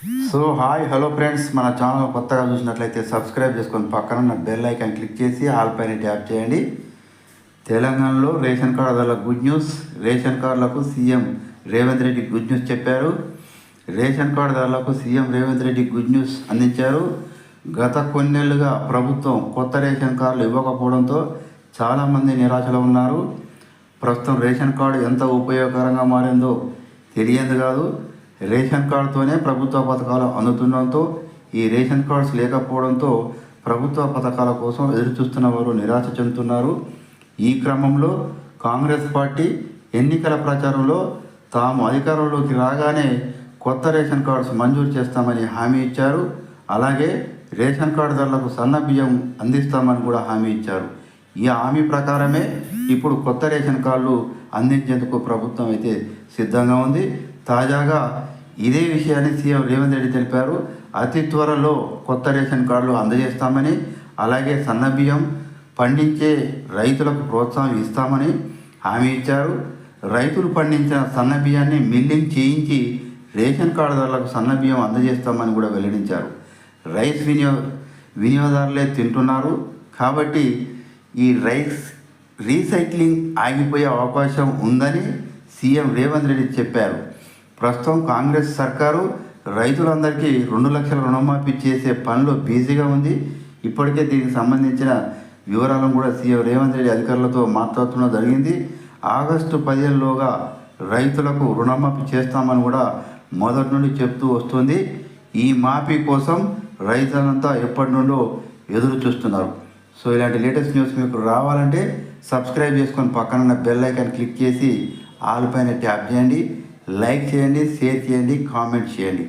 So hi hello friends, మన channel కొత్తగా చూసినట్లయితే సబ్స్క్రైబ్ చేసుకొని పక్కన ఉన్న బెల్ ఐకాన్ క్లిక్ చేసి ఆల్ పైన ట్యాప్ చేయండి. తెలంగాణలో రేషన్ కార్డుల గుడ్ న్యూస్. రేషన్ కార్డులకు CM Revanth Reddy good news చెప్పారు. రేషన్ కార్డుదారులకు CM Revanth Reddy good news అందించారు. గత కొన్నేళ్లుగా ప్రభుత్వం కొత్త రేషన్ కార్డులు ఇవ్వకపోవడంతో చాలామంది నిరాశలో ఉన్నారు. ప్రస్తుతం రేషన్ కార్డు ఎంత ఉపయోగకరంగా మారిందో తెలియదు కాదు. రేషన్ కార్డుతోనే ప్రభుత్వ పథకాలు అందుతుండడంతో ఈ రేషన్ కార్డ్స్ లేకపోవడంతో ప్రభుత్వ పథకాల కోసం ఎదురుచూస్తున్న వారు నిరాశ చెందుతున్నారు. ఈ క్రమంలో కాంగ్రెస్ పార్టీ ఎన్నికల ప్రచారంలో తాము అధికారంలోకి రాగానే కొత్త రేషన్ కార్డ్స్ మంజూరు చేస్తామని హామీ ఇచ్చారు. అలాగే రేషన్ కార్డుదారులకు సన్న బియ్యం అందిస్తామని కూడా హామీ ఇచ్చారు. ఈ హామీ ప్రకారమే ఇప్పుడు కొత్త రేషన్ కార్డులు అందించేందుకు ప్రభుత్వం అయితే సిద్ధంగా ఉంది. తాజాగా ఇదే విషయాన్ని సీఎం రేవంత్ రెడ్డి తెలిపారు. అతి త్వరలో కొత్త రేషన్ కార్డులు అందజేస్తామని, అలాగే సన్నబియ్యం పండించే రైతులకు ప్రోత్సాహం ఇస్తామని హామీ ఇచ్చారు. రైతులు పండించిన సన్నబియ్యాన్ని మిల్లింగ్ చేయించి రేషన్ కార్డుదారులకు సన్నబియ్యం అందజేస్తామని కూడా వెల్లడించారు. రైస్ వినియోగదారులే తింటున్నారు కాబట్టి ఈ రైస్ రీసైక్లింగ్ ఆగిపోయే అవకాశం ఉందని సీఎం రేవంత్ రెడ్డి చెప్పారు. ప్రస్తుతం కాంగ్రెస్ సర్కారు రైతులందరికీ 2 లక్షల రుణమాఫీ చేసే పనిలో బిజీగా ఉంది. ఇప్పటికే దీనికి సంబంధించిన వివరాలను కూడా సీఎం రేవంత్ రెడ్డి అధికారులతో మాట్లాడుతున్న జరిగింది. ఆగస్టు 15లోగా రైతులకు రుణమాఫీ చేస్తామని కూడా మొదటి నుండి చెప్తూ వస్తుంది. ఈ మాఫీ కోసం రైతులంతా ఎప్పటి నుండో ఎదురు చూస్తున్నారు. సో ఇలాంటి లేటెస్ట్ న్యూస్ మీకు రావాలంటే సబ్స్క్రైబ్ చేసుకొని పక్కన ఉన్న బెల్ ఐకాన్ క్లిక్ చేసి ఆల్ పైన ట్యాప్ చేయండి. లైక్ చేయండి, షేర్ చేయండి, కామెంట్ చేయండి.